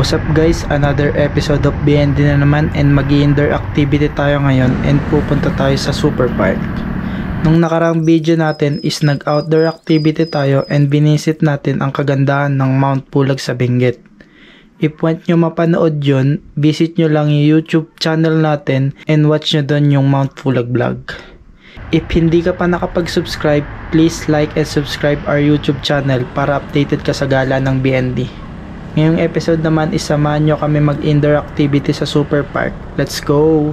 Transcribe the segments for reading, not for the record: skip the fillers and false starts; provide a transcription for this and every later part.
What's up guys, another episode of BND na naman, and mag-indoor activity tayo ngayon and pupunta tayo sa super park. Nung nakarang video natin is nag-outdoor activity tayo and binisit natin ang kagandahan ng Mount Pulag sa Benguet. If want nyo mapanood yun, visit nyo lang yung YouTube channel natin and watch nyo doon yung Mount Pulag vlog. If hindi ka pa nakapag-subscribe, please like and subscribe our YouTube channel para updated ka sa gala ng BND. Ngayong episode naman is samahan nyo kami mag-indoor activity sa super park. Let's go!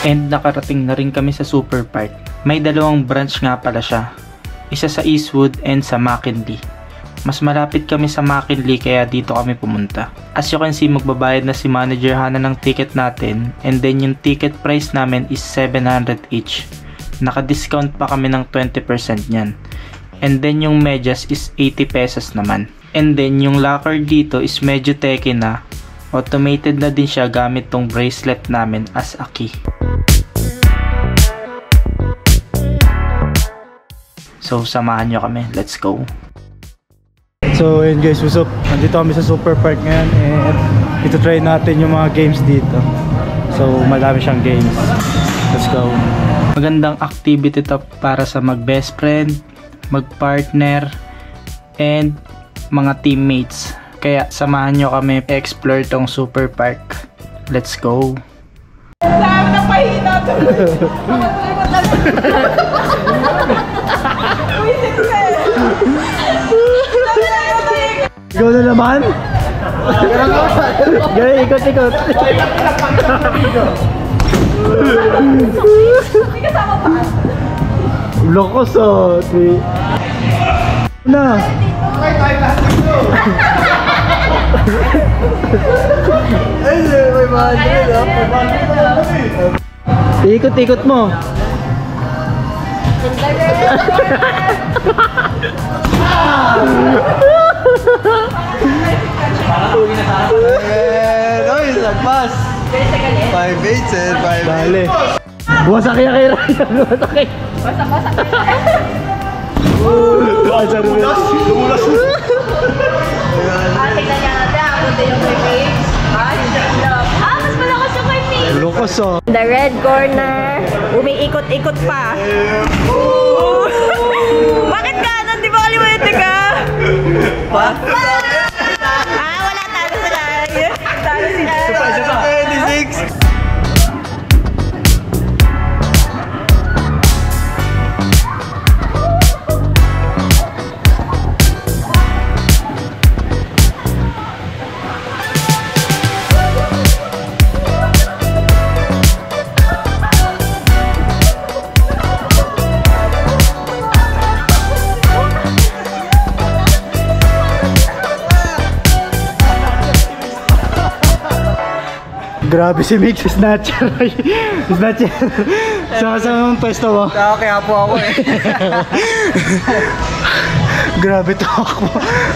And nakarating na rin kami sa super park. May dalawang branch nga pala siya. Isa sa Eastwood and sa McKinley. Mas malapit kami sa McKinley kaya dito kami pumunta. As you can see, magbabayad na si Manager Hana ng ticket natin. And then yung ticket price namin is 700 each. Naka-discount pa kami ng 20% niyan. And then yung medyas is 80 pesos naman. And then yung locker dito is medyo techy na. Automated na din siya gamit tong bracelet namin as a key. So samahan nyo kami, let's go. So yun guys, what's up? Nandito kami sa super park ngayon and ito try natin yung mga games dito. So madami siyang games. Let's go. Magandang activity to para sa mag best friend, mag partner, and mga teammates. Kaya samahan nyo kami explore tong super park. Let's go. Saan na pahina to? Ikaw na naman? Gaya, ikot-ikot. Hindi kasama pa. Lokos oh. Na. May mahal ikot-ikot mo. Oy, lagpas. 5-8 and 5-8. Dale. Buwasak kaya kay Ryan. Buwasak. Basak-basak. Lumulas. Tingnan niya natin. Punta yung crepes. Mas malakas yung crepes. Lokos oh. The red corner. Umiikot-ikot pa. Bakit ganon? Di ba kalimutin ka? Wala. Talo sila. Talo sila. 26. Grabe si Mix, snatcher. Snatcher. Saan ang pwesto mo? Kaya po ako eh. Grabe to ako.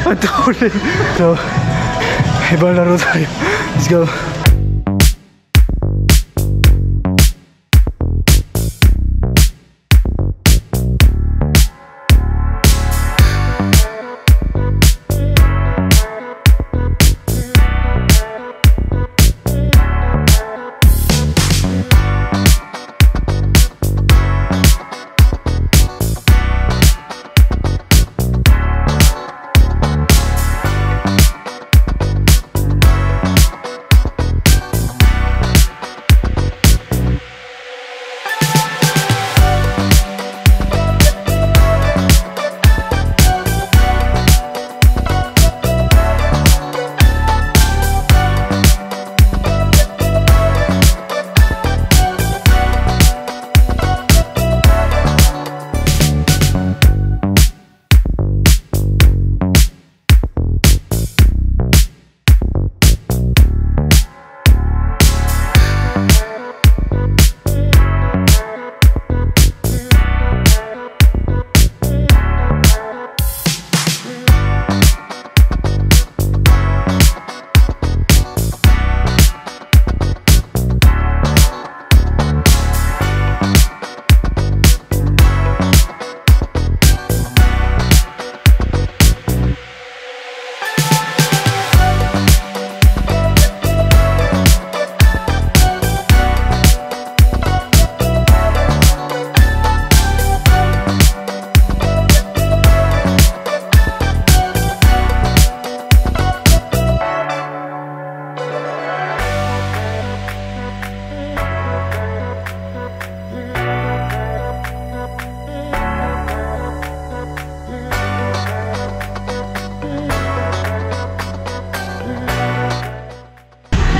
Ang tuloy. So, ibang laro tayo. Let's go.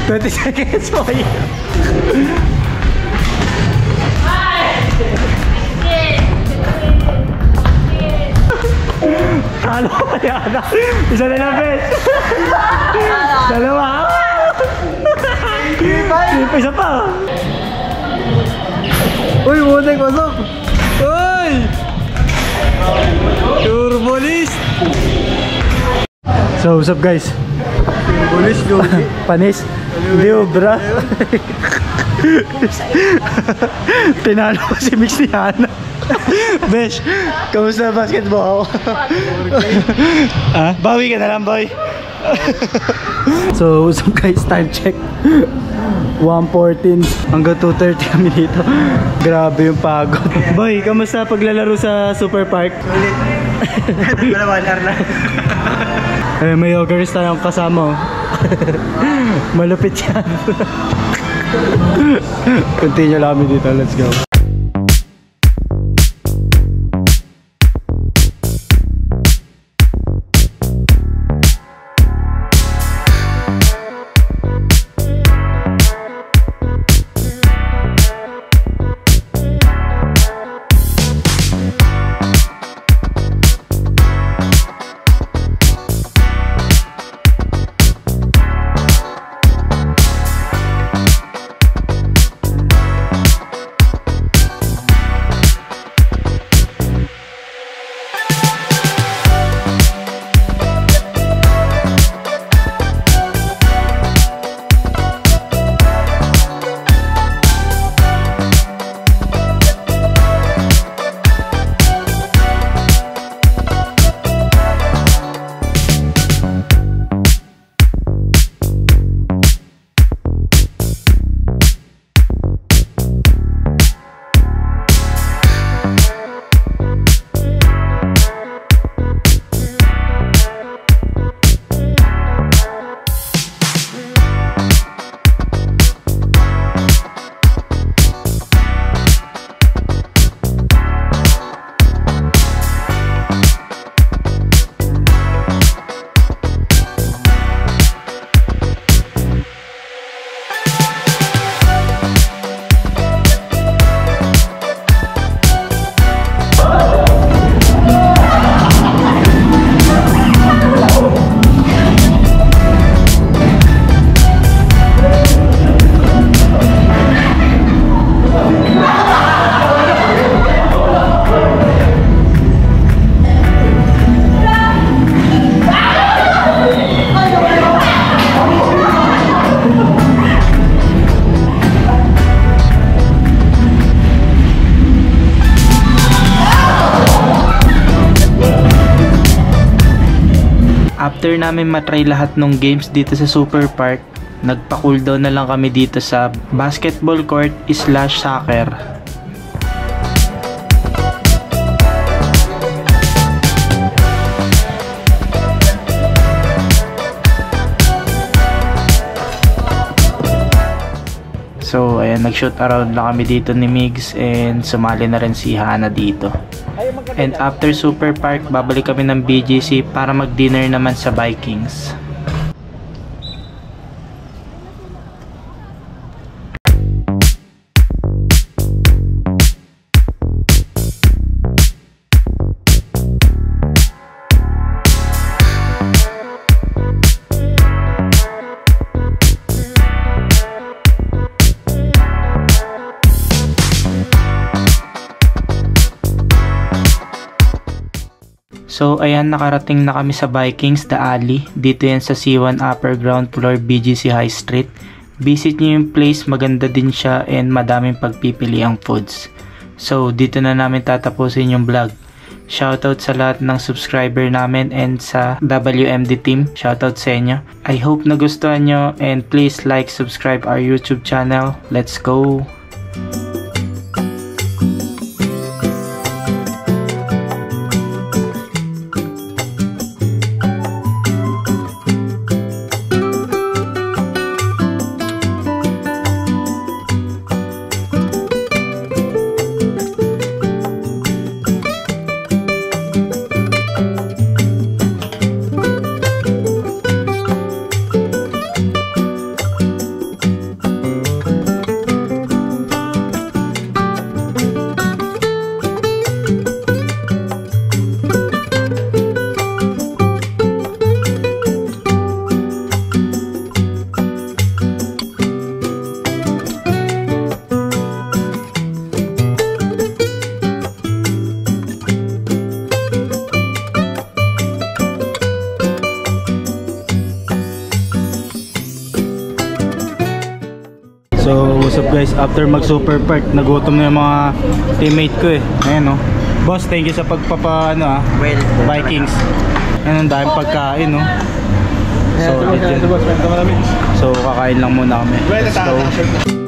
20 seconds, boy. Talo ko pa yan. Isa na lang, bes. Dalawa. Isa pa. Uy, muntik pasok! Uy! Turbolist! So, what's up, guys? Turbolist, Lugi. Panis. Hindi, bra. Tinalo ko si Mix ni Hana. Besh, kamusta basketball? Ah, bawi ka na lang, boy. So, guys, time check. 1:14 hanggang 2:30 kami dito. Grabe yung pagod. Boy, kamusta paglalaro sa Super Park? Ulit. Wala 1 hour na. Eh, may yoggers tayong kasama. Malupit yan. Continue lang kami dito. Let's go. After namin matry lahat ng games dito sa Super Park, nagpa-cooldown na lang kami dito sa basketball court / soccer. So ayan, nag-shoot around lang kami dito ni Migs and sumali na rin si Hana dito. And after Super Park, babalik kami ng BGC para mag-dinner naman sa Vikings. So ayan, nakarating na kami sa Vikings, The Alley. Dito yan sa C1 Upper Ground Floor, BGC High Street. Visit nyo yung place, maganda din siya and madaming pagpipili ang foods. So dito na namin tatapusin yung vlog. Shoutout sa lahat ng subscriber namin and sa WMD team. Shoutout sa inyo. I hope nagustuhan nyo and please like, subscribe our YouTube channel. Let's go! guys, after mag super park, nagutom na yung mga teammate ko eh. Ayan oh. Boss, thank you sa Well, Vikings. Ayan, ang daming pagkain no. So, so kakain lang muna kami. Let's go.